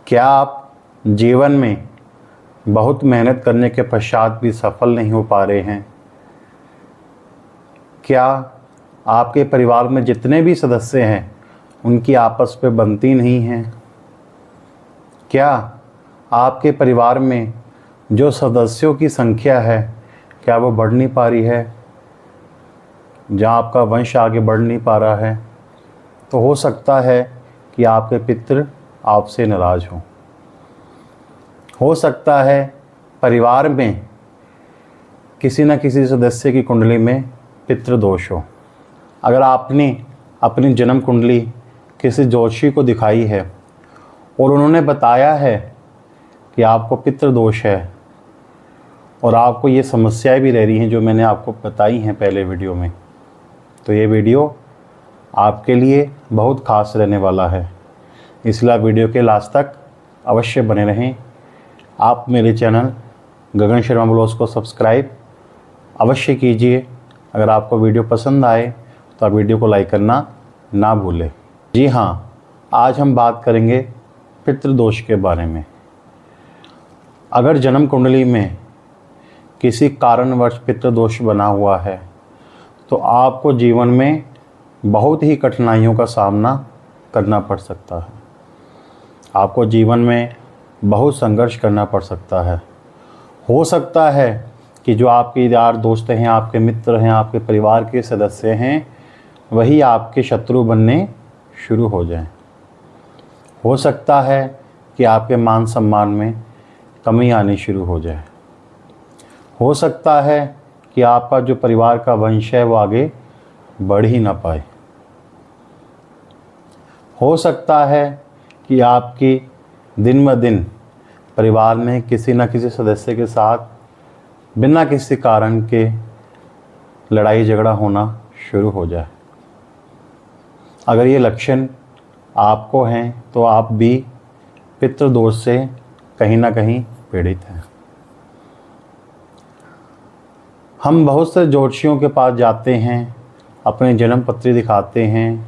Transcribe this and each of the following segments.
क्या आप जीवन में बहुत मेहनत करने के पश्चात भी सफल नहीं हो पा रहे हैं? क्या आपके परिवार में जितने भी सदस्य हैं उनकी आपस में बनती नहीं हैं? क्या आपके परिवार में जो सदस्यों की संख्या है क्या वो बढ़ नहीं पा रही है? जहाँ आपका वंश आगे बढ़ नहीं पा रहा है, तो हो सकता है कि आपके पितृ आपसे नाराज़ हों। हो सकता है परिवार में किसी न किसी सदस्य की कुंडली में पितृदोष हो। अगर आपने अपनी जन्म कुंडली किसी ज्योतिषी को दिखाई है और उन्होंने बताया है कि आपको पितृदोष है और आपको ये समस्याएं भी रह रही हैं जो मैंने आपको बताई हैं पहले वीडियो में, तो ये वीडियो आपके लिए बहुत ख़ास रहने वाला है। इसलिए आप वीडियो के लास्ट तक अवश्य बने रहें। आप मेरे चैनल गगन शर्मा ब्लॉग्स को सब्सक्राइब अवश्य कीजिए। अगर आपको वीडियो पसंद आए तो आप वीडियो को लाइक करना ना भूलें। जी हाँ, आज हम बात करेंगे पितृदोष के बारे में। अगर जन्म कुंडली में किसी कारणवश पितृदोष बना हुआ है तो आपको जीवन में बहुत ही कठिनाइयों का सामना करना पड़ सकता है। आपको जीवन में बहुत संघर्ष करना पड़ सकता है। हो सकता है कि जो आपके यार दोस्त हैं, आपके मित्र हैं, आपके परिवार के सदस्य हैं, वही आपके शत्रु बनने शुरू हो जाएं। हो सकता है कि आपके मान सम्मान में कमी आनी शुरू हो जाए। हो सकता है कि आपका जो परिवार का वंश है वो आगे बढ़ ही ना पाए। हो सकता है कि आपकी दिन ब दिन परिवार में किसी न किसी सदस्य के साथ बिना किसी कारण के लड़ाई झगड़ा होना शुरू हो जाए। अगर ये लक्षण आपको हैं तो आप भी पितृदोष से कहीं ना कहीं पीड़ित हैं। हम बहुत से ज्योतिषियों के पास जाते हैं, अपने जन्म पत्री दिखाते हैं,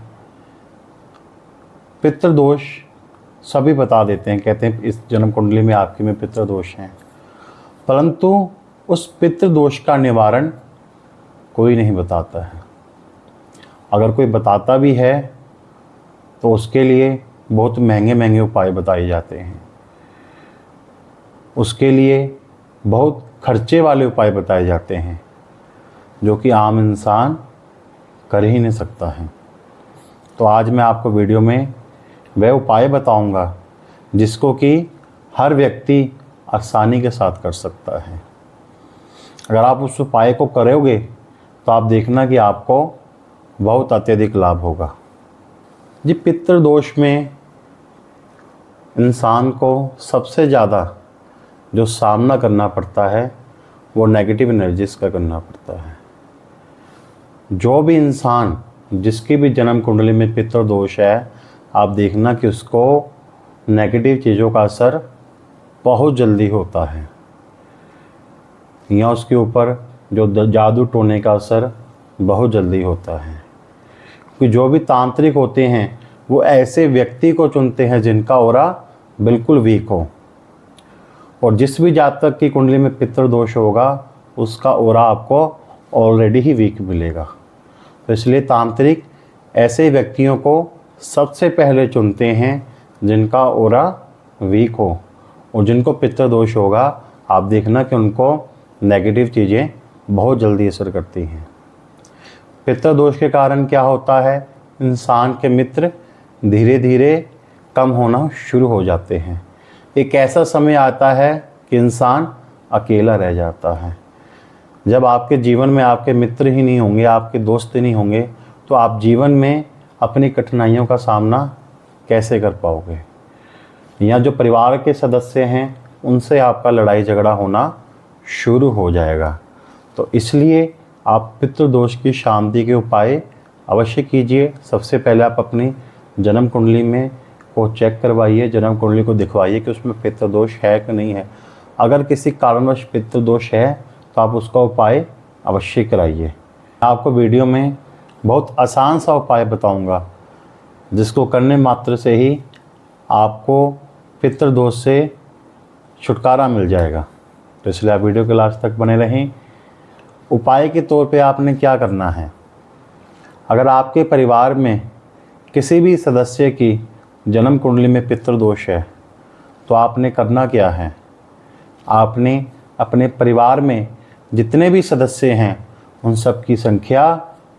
पितृदोष सभी बता देते हैं, कहते हैं इस जन्म कुंडली में आपके में पितृदोष हैं, परंतु उस पितृदोष का निवारण कोई नहीं बताता है। अगर कोई बताता भी है तो उसके लिए बहुत महंगे महंगे उपाय बताए जाते हैं, उसके लिए बहुत खर्चे वाले उपाय बताए जाते हैं जो कि आम इंसान कर ही नहीं सकता है। तो आज मैं आपको वीडियो में वह उपाय बताऊंगा जिसको कि हर व्यक्ति आसानी के साथ कर सकता है। अगर आप उस उपाय को करोगे तो आप देखना कि आपको बहुत अत्यधिक लाभ होगा। जी, पितृदोष में इंसान को सबसे ज़्यादा जो सामना करना पड़ता है वो नेगेटिव एनर्जीज का करना पड़ता है। जो भी इंसान जिसकी भी जन्म कुंडली में पितृदोष है, आप देखना कि उसको नेगेटिव चीज़ों का असर बहुत जल्दी होता है, या उसके ऊपर जो जादू टोने का असर बहुत जल्दी होता है। क्योंकि जो भी तांत्रिक होते हैं वो ऐसे व्यक्ति को चुनते हैं जिनका ऑरा बिल्कुल वीक हो, और जिस भी जातक की कुंडली में पितृदोष होगा उसका ऑरा आपको ऑलरेडी ही वीक मिलेगा। तो इसलिए तांत्रिक ऐसे व्यक्तियों को सबसे पहले चुनते हैं जिनका ऑरा वीक हो, और जिनको पितृदोष होगा आप देखना कि उनको नेगेटिव चीज़ें बहुत जल्दी असर करती हैं। पितृदोष के कारण क्या होता है, इंसान के मित्र धीरे धीरे कम होना शुरू हो जाते हैं। एक ऐसा समय आता है कि इंसान अकेला रह जाता है। जब आपके जीवन में आपके मित्र ही नहीं होंगे, आपके दोस्त ही नहीं होंगे, तो आप जीवन में अपनी कठिनाइयों का सामना कैसे कर पाओगे, या जो परिवार के सदस्य हैं उनसे आपका लड़ाई झगड़ा होना शुरू हो जाएगा। तो इसलिए आप पितृदोष की शांति के उपाय अवश्य कीजिए। सबसे पहले आप अपनी जन्म कुंडली में को चेक करवाइए, जन्म कुंडली को दिखवाइए कि उसमें पितृदोष है कि नहीं है। अगर किसी कारणवश पितृदोष है तो आप उसका उपाय अवश्य कराइए। आपको वीडियो में बहुत आसान सा उपाय बताऊंगा जिसको करने मात्र से ही आपको पितृदोष से छुटकारा मिल जाएगा। तो इसलिए आप वीडियो के लास्ट तक बने रहें। उपाय के तौर पे आपने क्या करना है, अगर आपके परिवार में किसी भी सदस्य की जन्म कुंडली में पितृदोष है तो आपने करना क्या है, आपने अपने परिवार में जितने भी सदस्य हैं उन सब की संख्या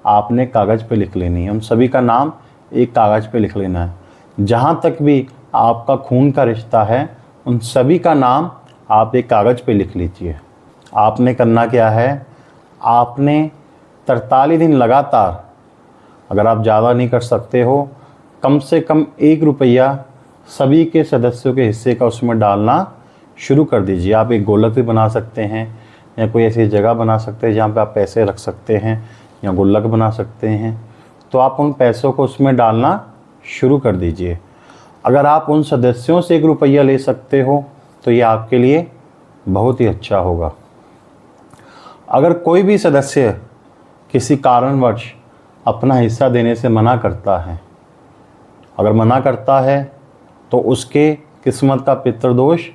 आपने कागज़ पे लिख लेनी है। उन सभी का नाम एक कागज़ पे लिख लेना है। जहाँ तक भी आपका खून का रिश्ता है उन सभी का नाम आप एक कागज़ पे लिख लीजिए। आपने करना क्या है, आपने 43 दिन लगातार, अगर आप ज़्यादा नहीं कर सकते हो, कम से कम 1 रुपया सभी के सदस्यों के हिस्से का उसमें डालना शुरू कर दीजिए। आप एक गोलक भी बना सकते हैं या कोई ऐसी जगह बना सकते हैं जहाँ पे आप पैसे रख सकते हैं, या गुल्लक बना सकते हैं। तो आप उन पैसों को उसमें डालना शुरू कर दीजिए। अगर आप उन सदस्यों से 1 रुपया ले सकते हो तो ये आपके लिए बहुत ही अच्छा होगा। अगर कोई भी सदस्य किसी कारणवश अपना हिस्सा देने से मना करता है, अगर मना करता है तो उसके किस्मत का पितृदोष,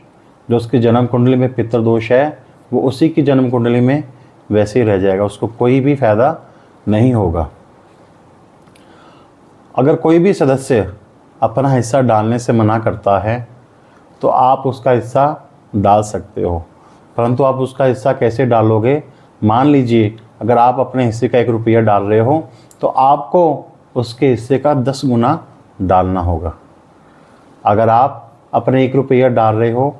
जो उसकी जन्म कुंडली में पितृदोष है, वो उसी की जन्म कुंडली में वैसे ही रह जाएगा, उसको कोई भी फ़ायदा नहीं होगा। अगर कोई भी सदस्य अपना हिस्सा डालने से मना करता है तो आप उसका हिस्सा डाल सकते हो, परंतु आप उसका हिस्सा कैसे डालोगे, मान लीजिए अगर आप अपने हिस्से का 1 रुपया डाल रहे हो तो आपको उसके हिस्से का 10 गुना डालना होगा। अगर आप अपने 1 रुपया डाल रहे हो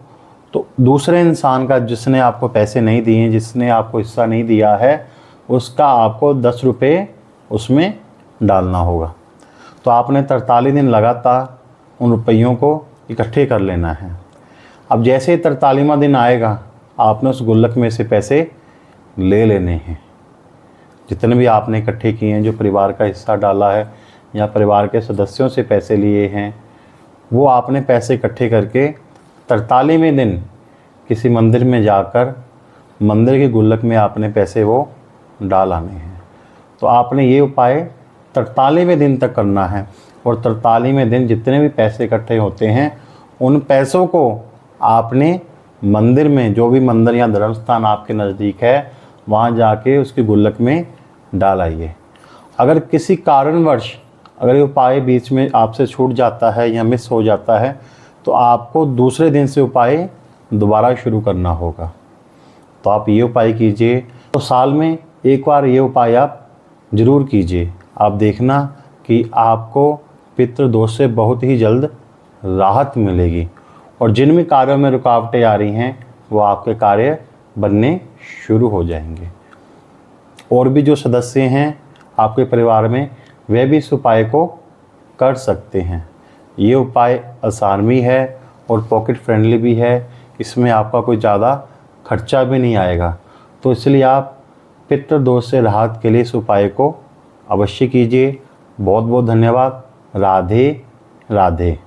तो दूसरे इंसान का, जिसने आपको पैसे नहीं दिए हैं, जिसने आपको हिस्सा नहीं दिया है, उसका आपको 10 रुपये उसमें डालना होगा। तो आपने 43 दिन लगातार उन रुपयों को इकट्ठे कर लेना है। अब जैसे ही 43वां दिन आएगा आपने उस गुल्लक में से पैसे ले लेने हैं, जितने भी आपने इकट्ठे किए हैं, जो परिवार का हिस्सा डाला है या परिवार के सदस्यों से पैसे लिए हैं, वो आपने पैसे इकट्ठे करके 43वें दिन किसी मंदिर में जाकर मंदिर के गुल्लक में आपने पैसे वो डाल आने हैं। तो आपने ये उपाय 43वें दिन तक करना है, और 43वें दिन जितने भी पैसे इकट्ठे होते हैं उन पैसों को आपने मंदिर में, जो भी मंदिर या धर्म स्थान आपके नज़दीक है, वहाँ जाके उसके गुल्लक में डाल आइए। अगर किसी कारणवश अगर ये उपाय बीच में आपसे छूट जाता है या मिस हो जाता है तो आपको दूसरे दिन से उपाय दोबारा शुरू करना होगा। तो आप ये उपाय कीजिए। तो साल में एक बार ये उपाय आप ज़रूर कीजिए। आप देखना कि आपको पितृदोष से बहुत ही जल्द राहत मिलेगी, और जिन भी कार्यों में रुकावटें आ रही हैं वो आपके कार्य बनने शुरू हो जाएंगे। और भी जो सदस्य हैं आपके परिवार में, वे भी इस उपाय को कर सकते हैं। ये उपाय आसान भी है और पॉकेट फ्रेंडली भी है, इसमें आपका कोई ज़्यादा खर्चा भी नहीं आएगा। तो इसलिए आप पितृदोष से राहत के लिए इस उपाय को अवश्य कीजिए। बहुत बहुत धन्यवाद। राधे राधे।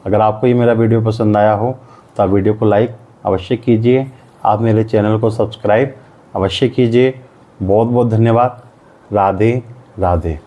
अगर आपको ये मेरा वीडियो पसंद आया हो तो आप वीडियो को लाइक अवश्य कीजिए। आप मेरे चैनल को सब्सक्राइब अवश्य कीजिए। बहुत बहुत धन्यवाद। राधे राधे।